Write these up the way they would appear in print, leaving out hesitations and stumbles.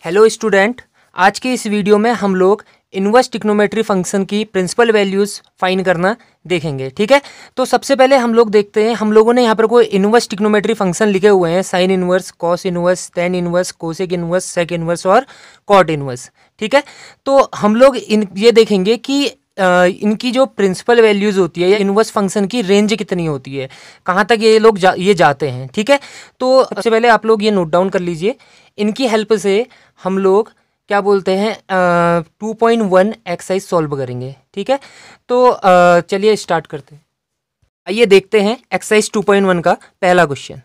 Hello student, आज के इस वीडियो में हम लोग इनवर्स ट्रिग्नोमेट्री फंक्शन की प्रिंसिपल वैल्यूज़ फाइंड करना देखेंगे। ठीक है, तो सबसे पहले हम लोग देखते हैं, हम लोगों ने यहाँ पर कोई इनवर्स ट्रिग्नोमेट्री फंक्शन लिखे हुए हैं, sine inverse, cos inverse, tan inverse, cosec inverse, sec inverse और कॉट इनवर्स। ठीक है, तो हम लोग ये देखेंगे कि इनकी जो प्रिंसिपल वैल्यूज़ होती है या इनवर्स फंक्शन की रेंज कितनी होती है, कहाँ तक ये लोग ये जाते हैं। ठीक है, तो सबसे पहले आप लोग ये नोट डाउन कर लीजिए। इनकी हेल्प से हम लोग क्या बोलते हैं 2.1 एक्सरसाइज सॉल्व करेंगे। ठीक है, तो चलिए स्टार्ट करते हैं। आइए देखते हैं एक्सरसाइज 2.1 का पहला क्वेश्चन।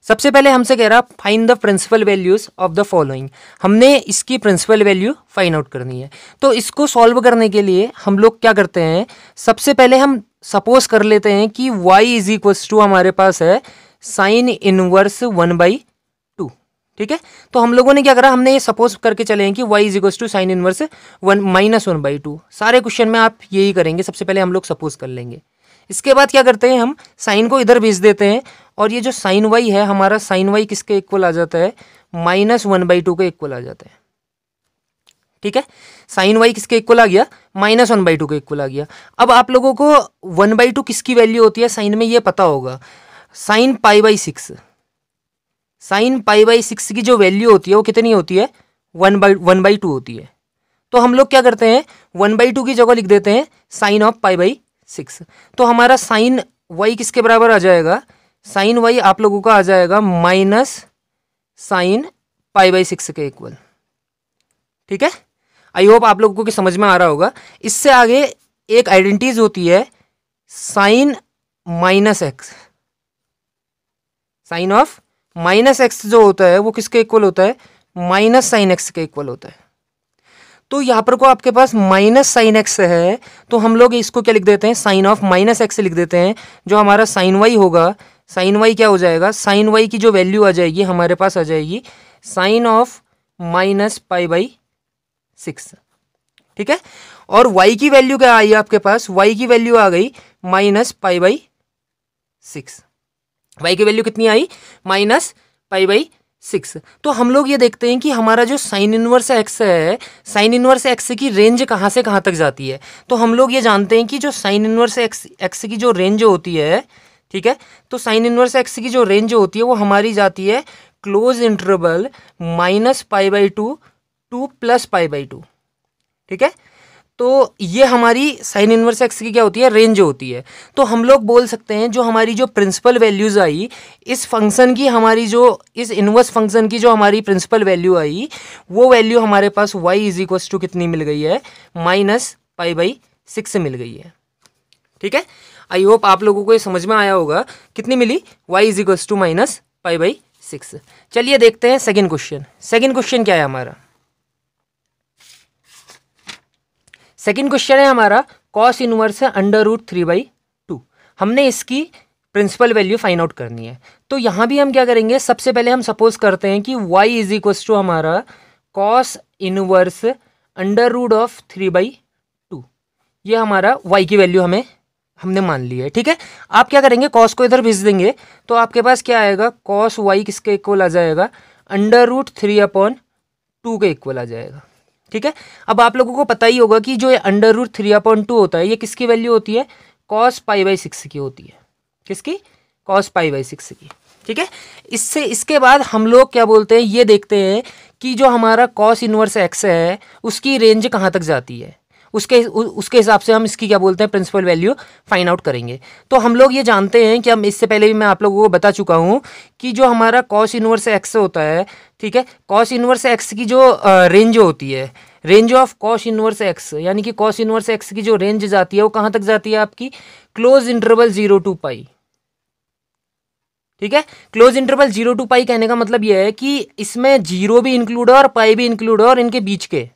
सबसे पहले हमसे कह रहा find the principal values of the following. हमने इसकी प्रिंसिपल वैल्यू फाइंड आउट करनी है। तो इसको सॉल्व करने के लिए हम लोग क्या करते हैं, सबसे पहले हम सपोज कर लेते हैं कि y इज इक्वल्स टू हमारे पास है साइन इनवर्स 1/2। ठीक है, तो हम लोगों ने क्या करा, हमने ये सपोज करके चले हैं कि y is equals to sine inverse 1/2। सारे क्वेश्चन में आप यही करेंगे, सबसे पहले हम लोग सपोज कर लेंगे। इसके बाद क्या करते हैं, हम साइन को इधर भेज देते हैं और ये जो साइन वाई है हमारा, साइन वाई किसके इक्वल आ जाता है, -1/2 के इक्वल आ जाता है। ठीक है, साइन वाई किसके इक्वल आ गया, -1/2 के इक्वल आ गया। अब आप लोगों को 1/2 किसकी वैल्यू होती है साइन में ये पता होगा, साइन π/6। साइन π/6 की जो वैल्यू होती है वो कितनी होती है, 1/2 होती है। तो हम लोग क्या करते हैं, 1/2 की जगह लिख देते हैं साइन ऑफ π/6। तो हमारा साइन वाई किसके बराबर आ जाएगा, साइन वाई आप लोगों का आ जाएगा माइनस साइन π/6 के इक्वल। ठीक है, आई होप आप लोगों को समझ में आ रहा होगा। इससे आगे एक आइडेंटिटीज होती है sine -x। Sine of -x जो होता है वो किसके इक्वल होता है, माइनस साइन x के इक्वल होता है। तो यहाँ पर को आपके पास माइनस साइन एक्स है, तो हम लोग इसको क्या लिख देते हैं, साइन ऑफ -x लिख देते हैं। जो हमारा साइन वाई होगा, साइन वाई क्या हो जाएगा, साइन वाई की जो वैल्यू आ जाएगी हमारे पास आ जाएगी साइन ऑफ -π/6। ठीक है, और y की वैल्यू क्या आई आपके पास, y की वैल्यू आ गई -π/6। y की वैल्यू कितनी आई, -π/6। तो हम लोग ये देखते हैं कि हमारा जो साइन इनवर्स एक्स है, साइन इनवर्स एक्स की रेंज कहाँ से कहाँ तक जाती है। तो हम लोग ये जानते हैं कि जो साइन इनवर्स एक्स की जो रेंज होती है, ठीक है, तो साइन इनवर्स एक्स की जो रेंज होती है वो हमारी जाती है क्लोज इंटरवल -π/2 टू +π/2। ठीक है, तो ये हमारी साइन इनवर्स एक्स की क्या होती है, रेंज होती है। तो हम लोग बोल सकते हैं जो हमारी जो प्रिंसिपल वैल्यूज आई इस फंक्शन की, हमारी जो इस इनवर्स फंक्शन की जो हमारी प्रिंसिपल वैल्यू आई, वो वैल्यू हमारे पास y इज इक्वल्स टू कितनी मिल गई है, -π/6 मिल गई है। ठीक है, आई होप आप लोगों को ये समझ में आया होगा, कितनी मिली, y इज इक्वल्स टू -π/6। चलिए देखते हैं सेकेंड क्वेश्चन। सेकेंड क्वेश्चन क्या है हमारा, सेकेंड क्वेश्चन है हमारा कॉस इनवर्स √3/2। हमने इसकी प्रिंसिपल वैल्यू फाइंड आउट करनी है। तो यहाँ भी हम क्या करेंगे, सबसे पहले हम सपोज करते हैं कि y इज इक्वल्स टू हमारा कॉस इनवर्स √3/2। ये हमारा y की वैल्यू हमने मान ली है। ठीक है, आप क्या करेंगे, कॉस को इधर भेज देंगे तो आपके पास क्या आएगा, कॉस y किसके इक्वल आ जाएगा, √3/2 के इक्वल आ जाएगा। ठीक है, अब आप लोगों को पता ही होगा कि जो √3/2 होता है ये किसकी वैल्यू होती है, cos π/6 की होती है। किसकी, cos π/6 की। ठीक है, इसके बाद हम लोग क्या बोलते हैं, ये देखते हैं कि जो हमारा cos इनवर्स x है उसकी रेंज कहाँ तक जाती है, उसके हिसाब से हम इसकी क्या बोलते हैं, प्रिंसिपल वैल्यू फाइंड आउट करेंगे। तो हम लोग ये जानते हैं कि हम इससे पहले भी मैं आप लोगों को बता चुका हूँ कि जो हमारा cos इनवर्स x होता है, ठीक है, cos इनवर्स x की जो रेंज होती है, range of cos inverse x, यानी कि cos इनवर्स x की जो रेंज जाती है वो कहाँ तक जाती है आपकी, क्लोज इंटरवल 0 to π। ठीक है, क्लोज इंटरवल 0 to π कहने का मतलब यह है कि इसमें 0 भी इंक्लूड है और पाई भी इंक्लूड है और इनके बीच के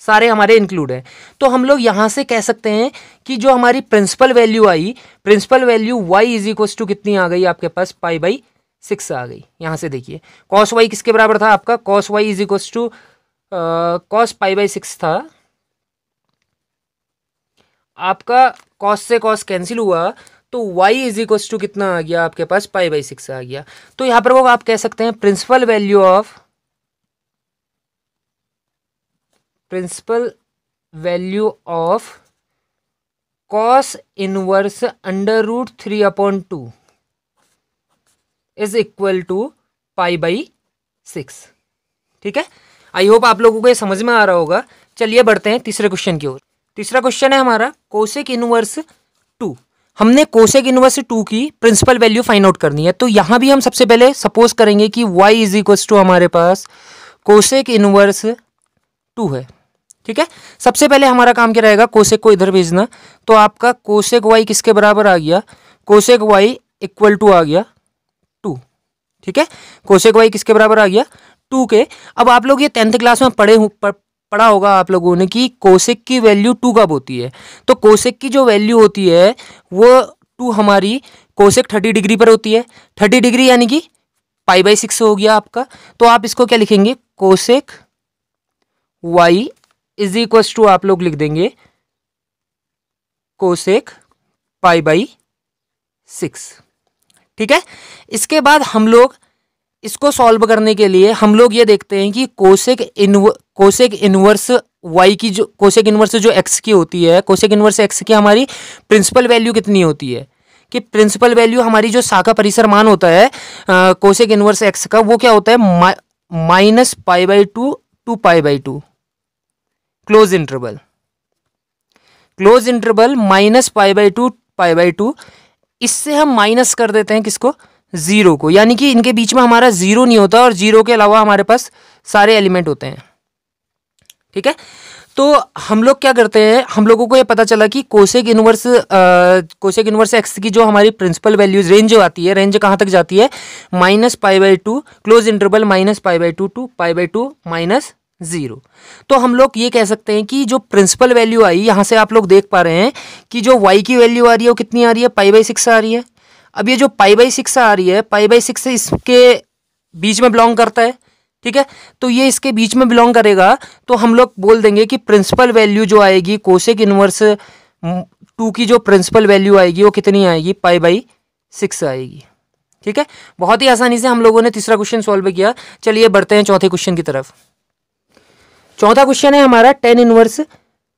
सारे हमारे इंक्लूड है। तो हम लोग यहाँ से कह सकते हैं कि जो हमारी प्रिंसिपल वैल्यू आई, principal value y is equals to कितनी आ गई आपके पास, π/6 आ गई। यहाँ से देखिए cos y किसके बराबर था आपका, cos y is equals to cos π/6 था आपका, cos से cos कैंसिल हुआ तो y इज इक्वल्स टू कितना आ गया आपके पास, π/6 आ गया। तो यहाँ पर वो आप कह सकते हैं principal value of principal value of cos inverse √3/2 is equal to π/6। ठीक है, आई होप आप लोगों को ये समझ में आ रहा होगा। चलिए बढ़ते हैं तीसरे क्वेश्चन की ओर। तीसरा क्वेश्चन है हमारा कोसेक इनवर्स 2। हमने कोसेक इनवर्स 2 की प्रिंसिपल वैल्यू फाइंड आउट करनी है। तो यहां भी हम सबसे पहले सपोज करेंगे कि y इज इक्वल टू हमारे पास कोसेक इनवर्स 2 है। ठीक है, सबसे पहले हमारा काम क्या रहेगा, कोसेक को इधर भेजना। तो आपका कोसेक y किसके बराबर आ गया, कोसेक y इक्वल टू आ गया 2। ठीक है, कोसेक y किसके बराबर आ गया 2 के। अब आप लोग ये 10th क्लास में पढ़ा होगा आप लोगों ने कि कोसेक की वैल्यू 2 कब होती है। तो कोसेक की जो वैल्यू होती है वो 2 हमारी कोसेक 30 डिग्री पर होती है। 30 डिग्री यानी कि π/6 हो गया आपका। तो आप इसको क्या लिखेंगे, cosec y is equal to आप लोग लिख देंगे कोसेक π/6। ठीक है, इसके बाद हम लोग इसको सॉल्व करने के लिए हम लोग ये देखते हैं कि कोसेक इनवर्स y की जो कोसेक इनवर्स जो x की होती है, कोसेक इनवर्स x की हमारी प्रिंसिपल वैल्यू कितनी होती है, कि प्रिंसिपल वैल्यू हमारी जो शाखा परिसर मान होता है कोसेक इनवर्स x का, वो क्या होता है -π/2 to π/2 क्लोज इंटरवल -π/2 π/2। इससे हम माइनस कर देते हैं किसको, 0 को, यानी कि इनके बीच में हमारा 0 नहीं होता और 0 के अलावा हमारे पास सारे एलिमेंट होते हैं। ठीक है, तो हम लोग क्या करते हैं, हम लोगों को ये पता चला कि कोसेक इनवर्स x की जो हमारी प्रिंसिपल वैल्यूज रेंज जो आती है, रेंज कहाँ तक जाती है, -π/2 क्लोज इंटरवल -π/2 to π/2 -0। तो हम लोग ये कह सकते हैं कि जो प्रिंसिपल वैल्यू आई, यहां से आप लोग देख पा रहे हैं कि जो y की वैल्यू आ रही है वो कितनी आ रही है, π/6 आ रही है। अब ये जो π/6 आ रही है, π/6 इसके बीच में बिलोंग करता है। ठीक है, तो ये इसके बीच में बिलोंग करेगा, तो हम लोग बोल देंगे कि प्रिंसिपल वैल्यू जो आएगी कोसेक इनवर्स 2 की जो प्रिंसिपल वैल्यू आएगी वो कितनी आएगी, π/6 आएगी। ठीक है, बहुत ही आसानी से हम लोगों ने तीसरा क्वेश्चन सॉल्व किया। चलिए बढ़ते हैं चौथे क्वेश्चन की तरफ। चौथा क्वेश्चन है हमारा tan इनवर्स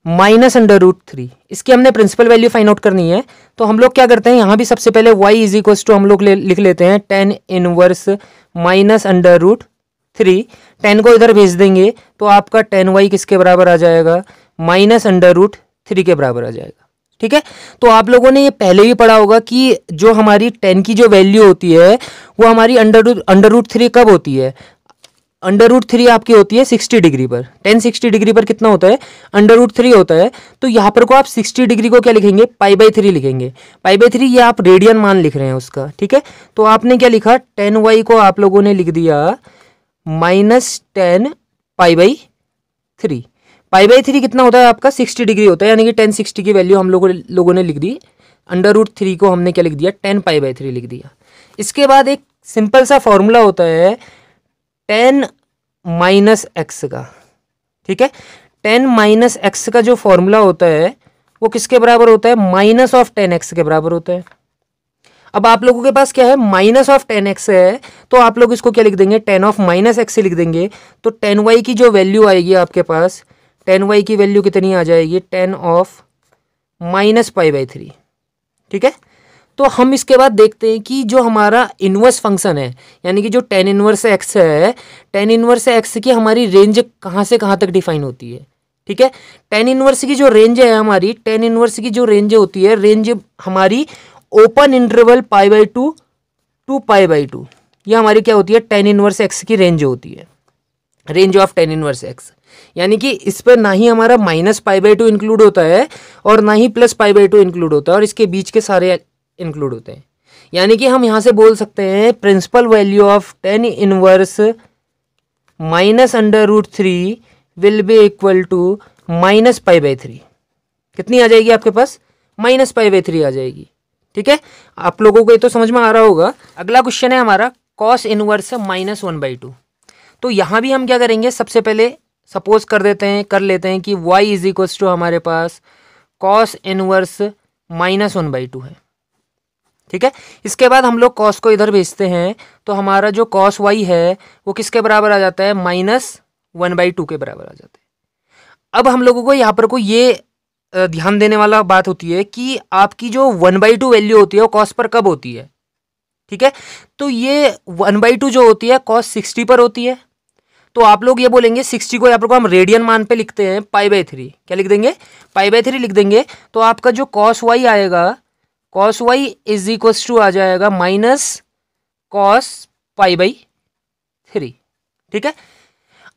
-√3। इसकी हमने प्रिंसिपल वैल्यू फाइंड आउट करनी है। तो हम लोग क्या करते हैं, यहाँ भी सबसे पहले y इज इक्वल टू हम लोग लिख लेते हैं tan इनवर्स -√3। tan को इधर भेज देंगे तो आपका tan y किसके बराबर आ जाएगा, -√3 के बराबर आ जाएगा। ठीक है, तो आप लोगों ने ये पहले भी पढ़ा होगा कि जो हमारी tan की जो वैल्यू होती है वो हमारी √3 कब होती है, √3 आपकी होती है 60 डिग्री पर। tan 60 डिग्री पर कितना होता है, √3 होता है। तो यहाँ पर को आप 60 डिग्री को क्या लिखेंगे, π/3 लिखेंगे। π/3 ये आप रेडियन मान लिख रहे हैं उसका। ठीक है, तो आपने क्या लिखा, tan y को आप लोगों ने लिख दिया -tan π/3। π/3 कितना होता है आपका, 60 डिग्री होता है, यानी कि tan 60 की वैल्यू हम लोगों ने लिख दी। √3 को हमने क्या लिख दिया, tan π/3 लिख दिया। इसके बाद एक सिंपल सा फॉर्मूला होता है tan -x का। ठीक है, tan -x का जो फॉर्मूला होता है वो किसके बराबर होता है, -tan x के बराबर होता है। अब आप लोगों के पास क्या है, -tan x है, तो आप लोग इसको क्या लिख देंगे, tan -x लिख देंगे। तो tan y की जो वैल्यू आएगी आपके पास, tan y की वैल्यू कितनी आ जाएगी, tan -π/3। ठीक है, तो हम इसके बाद देखते हैं कि जो हमारा इनवर्स फंक्शन है, यानी कि जो tan इनवर्स x है, tan इनवर्स x की हमारी रेंज कहाँ से कहाँ तक डिफाइन होती है। ठीक है, tan इनवर्स की जो रेंज है हमारी, tan इनवर्स की जो रेंज होती है, रेंज हमारी ओपन इंटरवल π/2 to π/2, ये हमारी क्या होती है, tan इनवर्स x की रेंज होती है, range of tan inverse x। यानी कि इस पर ना ही हमारा -π/2 इंक्लूड होता है और ना ही +π/2 इंक्लूड होता है, और इसके बीच के सारे इंक्लूड होते हैं। यानी कि हम यहां से बोल सकते हैं principal value of tan inverse -√3 will be equal to -π/3। कितनी आ जाएगी आपके पास, -π/3 आ जाएगी। ठीक है, आप लोगों को ये तो समझ में आ रहा होगा। अगला क्वेश्चन है हमारा cos इनवर्स -1/2। तो यहां भी हम क्या करेंगे, सबसे पहले सपोज कर लेते हैं कि y इज इक्वल टू हमारे पास cos इनवर्स -1/2 है। ठीक है, इसके बाद हम लोग cos को इधर भेजते हैं, तो हमारा जो cos y है वो किसके बराबर आ जाता है, -1/2 के बराबर आ जाता है। अब हम लोगों को यहाँ पर को ये ध्यान देने वाला बात होती है कि आपकी जो 1/2 वैल्यू होती है वो कॉस पर कब होती है, ठीक है। तो ये 1/2 जो होती है कॉस 60 पर होती है। तो आप लोग ये बोलेंगे 60 को यहाँ पर को हम रेडियन मान पे लिखते हैं π/3, क्या लिख देंगे, π/3 लिख देंगे। तो आपका जो कॉस वाई आएगा, cos y is equals to आ जाएगा माइनस कॉस π/3, ठीक है।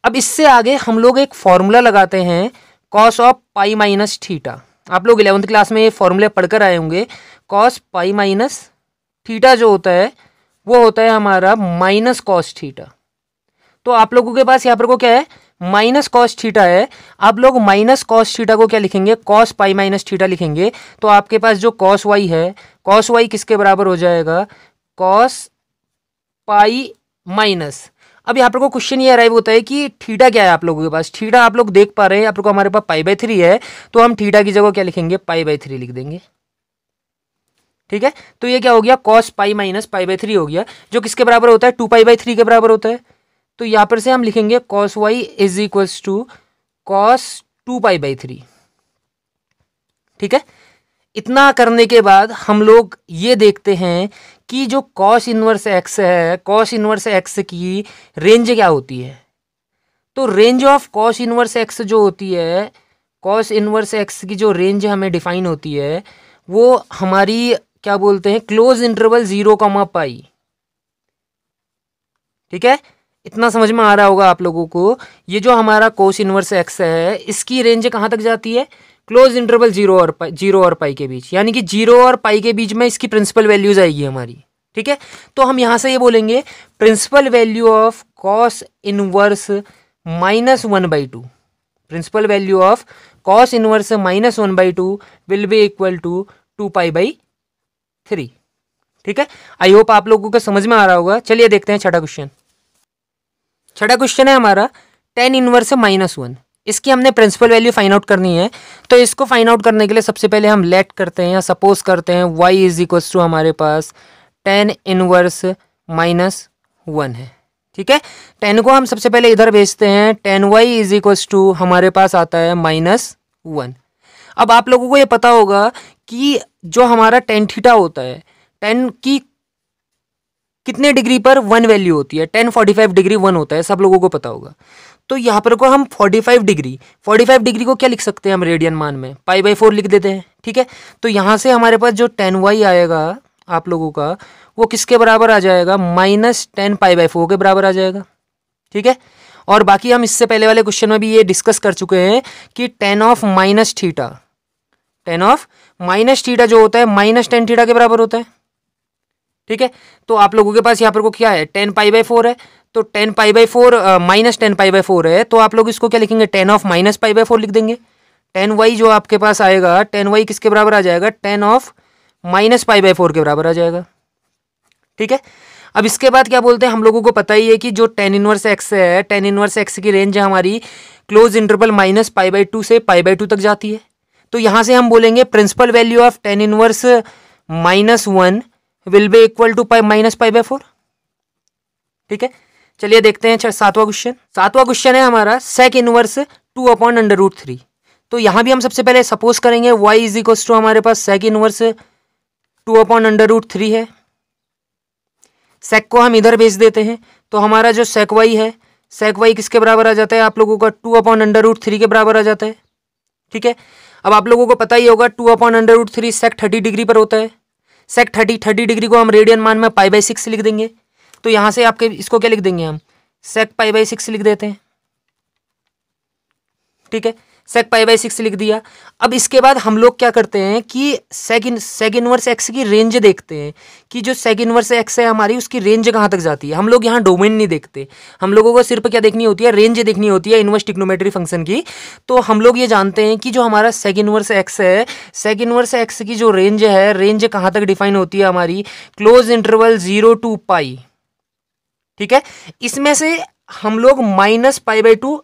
अब इससे आगे हम लोग एक फॉर्मूला लगाते हैं cos of pi minus theta. आप लोग 11th क्लास में ये फॉर्मूले पढ़कर आए होंगे। कॉस पाई माइनस थीटा जो होता है वो होता है हमारा माइनस कॉस थीटा। तो आप लोगों के पास यहाँ पर को क्या है, माइनस कॉस थीटा है। आप लोग माइनस कॉस थीटा को क्या लिखेंगे, कॉस पाई माइनस थीटा लिखेंगे। तो आपके पास जो कॉस वाई है, कॉस वाई किसके बराबर हो जाएगा, कॉस पाई माइनस। अब यहाँ पर को क्वेश्चन ये अराइव होता है कि थीटा क्या है आप लोगों के पास। थीटा आप लोग देख पा रहे हैं, आप लोग को हमारे पास π/3 है, तो हम थीटा की जगह क्या लिखेंगे, π/3 लिख देंगे, ठीक है। तो ये क्या हो गया, कॉस पाई माइनस π/3 हो गया, जो किसके बराबर होता है, 2π/3 के बराबर होता है। तो यहाँ पर से हम लिखेंगे cos y is equals to cos 2π/3, ठीक है। इतना करने के बाद हम लोग ये देखते हैं कि जो कॉस इनवर्स एक्स है, कॉस इनवर्स एक्स की रेंज क्या होती है। तो range of cos inverse x जो होती है, कॉस इनवर्स एक्स की जो रेंज हमें डिफाइन होती है वो हमारी क्या बोलते हैं, क्लोज इंटरवल 0, ठीक है। इतना समझ में आ रहा होगा आप लोगों को। ये जो हमारा कोस इनवर्स एक्स है इसकी रेंज कहाँ तक जाती है, क्लोज इंटरवल 0 और पाई के बीच, यानी कि 0 और पाई के बीच में इसकी प्रिंसिपल वैल्यूज आएगी हमारी, ठीक है। तो हम यहाँ से ये बोलेंगे principal value of cos inverse -1/2, principal value of cos inverse -1/2 will be equal to 2π/3, ठीक है। आई होप आप लोगों को समझ में आ रहा होगा। चलिए देखते हैं छठा क्वेश्चन। छठा क्वेश्चन है हमारा tan इनवर्स -1। इसकी हमने प्रिंसिपल वैल्यू फाइंड आउट करनी है। तो इसको फाइंड आउट करने के लिए सबसे पहले हम लेट करते हैं या सपोज करते हैं y इज इक्वल्स टू हमारे पास tan इनवर्स -1 है, ठीक है। tan को हम सबसे पहले इधर भेजते हैं, tan y is equals to हमारे पास आता है -1। अब आप लोगों को ये पता होगा कि जो हमारा tan थीटा होता है, tan की कितने डिग्री पर 1 वैल्यू होती है, tan 45 डिग्री 1 होता है, सब लोगों को पता होगा। तो यहाँ पर को हम 45 डिग्री को क्या लिख सकते हैं हम रेडियन मान में, π/4 लिख देते हैं, ठीक है। तो यहाँ से हमारे पास जो tan y आएगा आप लोगों का वो किसके बराबर आ जाएगा, -tan π/4 के बराबर आ जाएगा, ठीक है। और बाकी हम इससे पहले वाले क्वेश्चन में भी ये डिस्कस कर चुके हैं कि tan ऑफ माइनस थीटा जो होता है -tan थीटा के बराबर होता है, ठीक है। तो आप लोगों के पास यहाँ पर को क्या है, tan π/4 है। तो tan π/4 -tan π/4 है, तो आप लोग इसको क्या लिखेंगे, tan ऑफ -π/4 लिख देंगे। tan y जो आपके पास आएगा, tan y किसके बराबर आ जाएगा, tan ऑफ -π/4 के बराबर आ जाएगा, ठीक है। अब इसके बाद क्या बोलते हैं, हम लोगों को पता ही है कि जो tan इनवर्स x है, tan इनवर्स x की रेंज है हमारी क्लोज इंटरवल -π/2 से π/2 तक जाती है। तो यहाँ से हम बोलेंगे principal value of tan inverse -1 will be equal to -π/4, ठीक है। चलिए देखते हैं सातवां क्वेश्चन है हमारा sec इनवर्स 2/√3। तो यहाँ भी हम सबसे पहले सपोज करेंगे y इज इक्वल्स टू हमारे पास sec इनवर्स 2/√3 है। sec को हम इधर भेज देते हैं, तो हमारा जो sec y है, sec y किसके बराबर आ जाता है आप लोगों का, 2/√3 के बराबर आ जाता है, ठीक है। अब आप लोगों को पता ही होगा 2/√3 sec 30 डिग्री पर होता है। sec 30 डिग्री को हम रेडियन मान में π/6 लिख देंगे। तो यहाँ से आपके इसको क्या लिख देंगे हम, sec π/6 लिख देते हैं, ठीक है। sec π/6 लिख दिया। अब इसके बाद हम लोग क्या करते हैं कि sec इनवर्स x की रेंज देखते हैं कि जो sec इनवर्स x है हमारी उसकी रेंज कहाँ तक जाती है। हम लोग यहाँ डोमेन नहीं देखते, हम लोगों को सिर्फ क्या देखनी होती है, रेंज देखनी होती है इनवर्स ट्रिग्नोमेट्री फंक्शन की। तो हम लोग ये जानते हैं कि जो हमारा sec इनवर्स x है, sec इनवर्स x की जो रेंज है, रेंज कहाँ तक डिफाइन होती है हमारी, क्लोज इंटरवल 0 to π, ठीक है। इसमें से हम लोग -π/2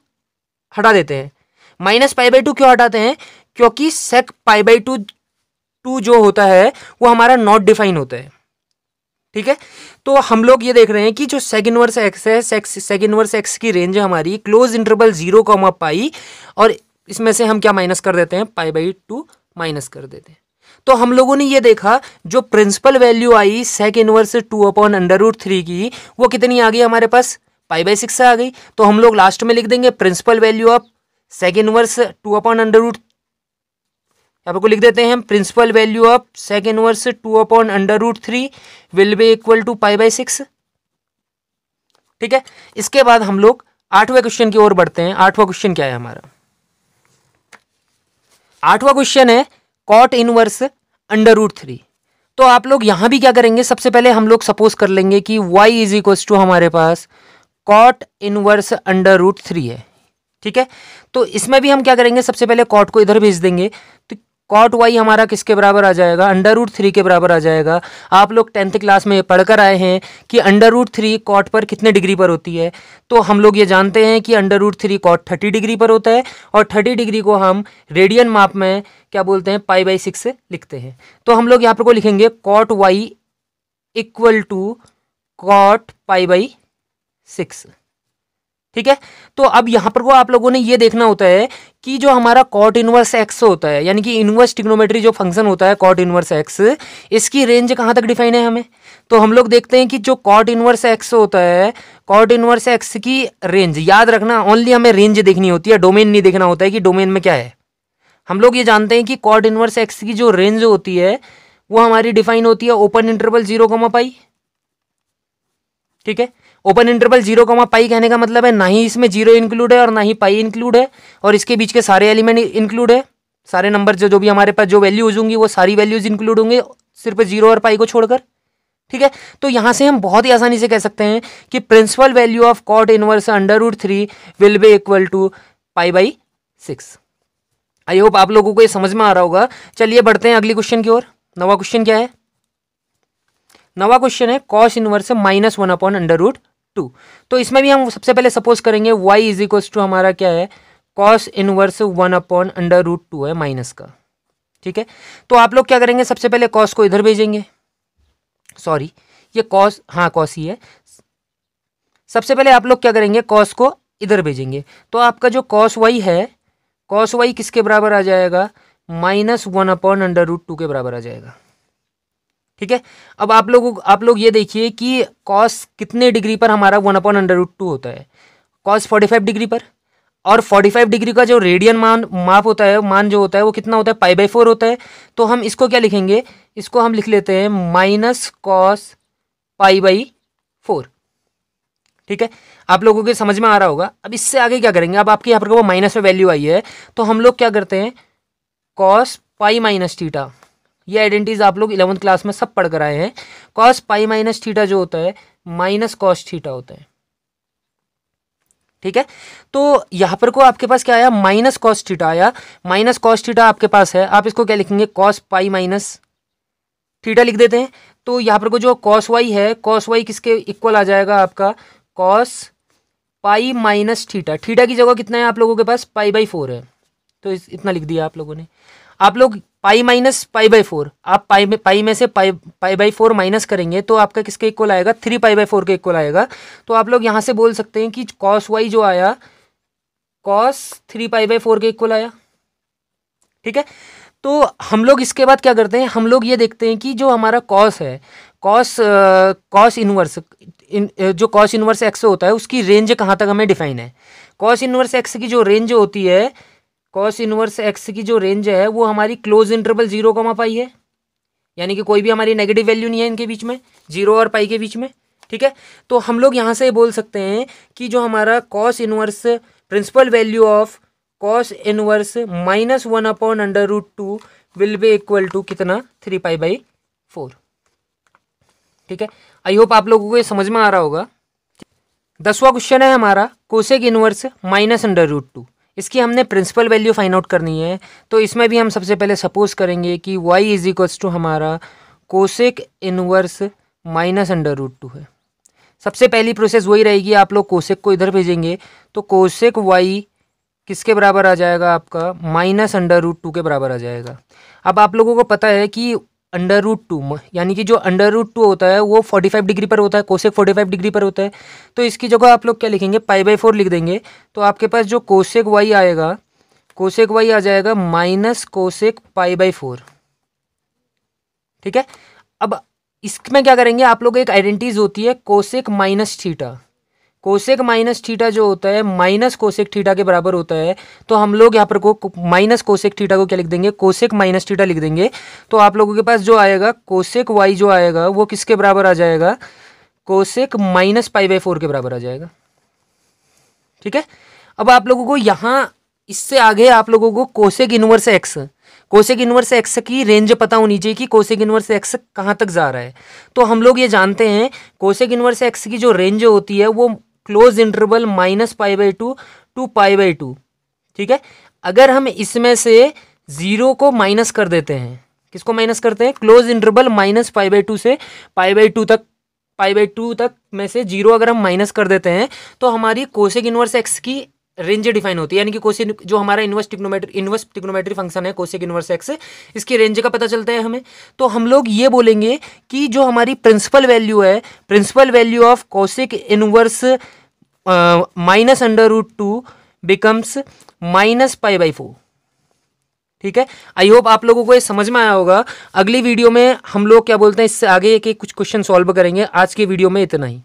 हटा देते हैं। -π/2 क्यों हटाते हैं, क्योंकि sec π/2 जो होता है वो हमारा नॉट डिफाइन होता है, ठीक है। तो हम लोग ये देख रहे हैं कि जो sec इनवर्स x है, sec इनवर्स x की रेंज है हमारी क्लोज इंटरवल 0, π और इसमें से हम क्या माइनस कर देते हैं, π/2 माइनस कर देते हैं। तो हम लोगों ने ये देखा जो प्रिंसिपल वैल्यू आई सेक इनवर्स 2/√3 की, वो कितनी आ गई हमारे पास, π/6 से आ गई। तो हम लोग लास्ट में लिख देंगे principal value of sec inverse 2/√, यहाँ पर लिख देते हैं हम principal value of sec inverse 2/√3 will be equal to π/6। ठीक है, इसके बाद हम लोग 8वें क्वेश्चन की ओर बढ़ते हैं। 8वां क्वेश्चन क्या है हमारा, 8वां क्वेश्चन है कॉट इनवर्स √3। तो आप लोग यहां भी क्या करेंगे, सबसे पहले हम लोग सपोज कर लेंगे कि y इज इक्वल टू हमारे पास कॉट इनवर्स √3 है। ठीक है, तो इसमें भी हम क्या करेंगे, सबसे पहले कॉट को इधर भेज देंगे, तो कॉट वाई हमारा किसके बराबर आ जाएगा, √3 के बराबर आ जाएगा। आप लोग 10th क्लास में पढ़कर आए हैं कि √3 कॉट पर कितने डिग्री पर होती है। तो हम लोग ये जानते हैं कि √3 कॉट 30 डिग्री पर होता है, और 30 डिग्री को हम रेडियन माप में क्या बोलते हैं, π/6 लिखते हैं। तो हम लोग यहाँ पर को लिखेंगे cot y equal to cot π/6। ठीक है, तो अब यहाँ पर को आप लोगों ने ये देखना होता है कि जो हमारा कॉट इनवर्स एक्स होता है, यानी कि इनवर्स ट्रिग्नोमेट्री जो फंक्शन होता है कॉट इनवर्स एक्स, इसकी रेंज कहाँ तक डिफाइन है हमें। तो हम लोग देखते हैं कि जो कॉट इनवर्स एक्स होता है, कॉट इनवर्स एक्स की रेंज, याद रखना ओनली हमें रेंज देखनी होती है, डोमेन नहीं देखना होता है कि डोमेन में क्या है। हम लोग ये जानते हैं कि कॉट इनवर्स एक्स की जो रेंज होती है वो हमारी डिफाइन होती है ओपन इंटरवल 0, ठीक है, ओपन इंटरवल 0, कहने का मतलब है ना ही इसमें 0 इंक्लूड है और ना ही पाई इंक्लूड है, और इसके बीच के सारे एलिमेंट इंक्लूड है, सारे नंबर जो भी हमारे पास जो वैल्यूज होंगी वो सारी वैल्यूज इंक्लूड होंगे, सिर्फ 0 और पाई को छोड़कर। ठीक है, तो यहां से हम बहुत ही आसानी से कह सकते हैं कि principal value of cot inverse √3 will be equal to π/6। I hope आप लोगों को ये समझ में आ रहा होगा। चलिए बढ़ते हैं अगली क्वेश्चन की ओर। 9वां क्वेश्चन क्या है, 9वां क्वेश्चन है कॉस इनवर्स -1/√2। तो इसमें भी हम सबसे पहले सपोज करेंगे y इज इक्वल टू हमारा क्या है, कॉस इनवर्स 1/√2 है माइनस का। ठीक है, तो आप लोग क्या करेंगे, सबसे पहले कॉस को इधर भेजेंगे, सॉरी ये कॉस, हाँ कॉस ही है। सबसे पहले आप लोग क्या करेंगे, कॉस को इधर भेजेंगे, तो आपका जो कॉस वाई है, कॉस वाई किसके बराबर आ जाएगा, -1/√2 के बराबर आ जाएगा। ठीक है, अब आप लोग ये देखिए कि कॉस कितने डिग्री पर हमारा 1/√2 होता है, कॉस 45 डिग्री पर, और 45 डिग्री का जो रेडियन माप होता है, मान जो होता है वो कितना होता है, π/4 होता है। तो हम इसको क्या लिखेंगे, इसको हम लिख लेते हैं -cos π/4। ठीक है, आप लोगों के समझ में आ रहा होगा। अब इससे आगे क्या करेंगे, अब आपके यहाँ पर वो माइनस में वैल्यू आई है, तो हम लोग क्या करते हैं, cos π-θ, ये आइडेंटिटीज आप लोग 11th क्लास में सब पढ़ कर आए हैं। cos π-θ जो होता है -cos θ होता है। ठीक है, तो यहाँ पर को आपके पास क्या आया, -cos θ आया, -cos θ आपके पास है, आप इसको क्या लिखेंगे, cos π-θ लिख देते हैं। तो यहाँ पर को जो cos y है, cos y किसके इक्वल आ जाएगा आपका, cos π-θ, थीटा की जगह कितना है आप लोगों के पास, π/4 है, तो इतना लिख दिया आप लोगों ने। आप लोग पाई माइनस π/4, आप पाई में से π/4 माइनस करेंगे तो आपका किसके इक्वल आएगा, 3 π/4 के इक्वल आएगा। तो आप लोग यहाँ से बोल सकते हैं कि cos y जो आया, cos 3 π/4 के इक्वल आया। ठीक है, तो हम लोग इसके बाद क्या करते हैं, हम लोग ये देखते हैं कि जो हमारा cos है, cos इनवर्स, जो cos इनवर्स x होता है उसकी रेंज कहाँ तक हमें डिफाइन है। cos इनवर्स x की जो रेंज होती है, cos इनवर्स x की जो रेंज है वो हमारी क्लोज इंटरवल 0, है, यानी कि कोई भी हमारी नेगेटिव वैल्यू नहीं है इनके बीच में, 0 और पाई के बीच में। ठीक है, तो हम लोग यहाँ से बोल सकते हैं कि जो हमारा cos inverse, principal value of cos inverse -1/√2 will be equal to कितना, 3 π/4। ठीक है, आई होप आप लोगों को ये समझ में आ रहा होगा। 10वां क्वेश्चन है हमारा कोसेक इनवर्स -√2। इसकी हमने प्रिंसिपल वैल्यू फाइंड आउट करनी है। तो इसमें भी हम सबसे पहले सपोज करेंगे कि y इज इक्वल्स टू हमारा कोसेक इनवर्स -√2 है। सबसे पहली प्रोसेस वही रहेगी, आप लोग कोसेक को इधर भेजेंगे, तो कोसेक y किसके बराबर आ जाएगा आपका, -√2 के बराबर आ जाएगा। अब आप लोगों को पता है कि √2 यानी कि जो √2 होता है वो 45 डिग्री पर होता है, कोसेक 45 डिग्री पर होता है। तो इसकी जगह आप लोग क्या लिखेंगे, π/4 लिख देंगे। तो आपके पास जो कोसेक y आएगा, कोसेक वाई आ जाएगा माइनस कोसेक पाई बाई 4। ठीक है, अब इसमें क्या करेंगे आप लोग, एक आइडेंटिटीज होती है cosec minus theta. Cosec minus theta जो होता है माइनस कोसेक थीटा के बराबर होता है, तो हम लोग यहाँ पर को माइनस कोसेक थीटा को क्या लिख देंगे, कोसेक माइनस थीटा लिख देंगे। तो आप लोगों के पास जो आएगा कोसेक वाई जो आएगा वो किसके बराबर आ जाएगा, कोसेक माइनस पाई बाई 4 के बराबर आ जाएगा। ठीक है, अब आप लोगों को यहाँ इससे आगे आप लोगों को cosec inverse x, cosec inverse x की रेंज पता होनी चाहिए कि कोसेक इनवर्स एक्स कहाँ तक जा रहा है। तो हम लोग ये जानते हैं कोसेक इनवर्स एक्स की जो रेंज होती है वो close interval minus pi by 2 to pi by 2। ठीक है, अगर हम इसमें से 0 को माइनस कर देते हैं, किसको माइनस करते हैं, close interval minus pi by 2 से पाई बाई 2 तक, पाई बाई 2 तक में से 0 अगर हम माइनस कर देते हैं तो हमारी कोसेक इनवर्स एक्स की रेंज डिफाइन होती है। यानी कि कोसेक जो हमारा इनवर्स ट्रिग्नोमेट्री फंक्शन है कोसेक इनवर्स एक्स, इसकी रेंज का पता चलता है हमें। तो हम लोग ये बोलेंगे कि जो हमारी प्रिंसिपल वैल्यू है, principal value of cosec inverse minus under root 2 becomes minus pi by 4। ठीक है, आई होप आप लोगों को ये समझ में आया होगा। अगली वीडियो में हम लोग क्या बोलते हैं इससे आगे के कुछ क्वेश्चन सॉल्व करेंगे। आज के वीडियो में इतना ही।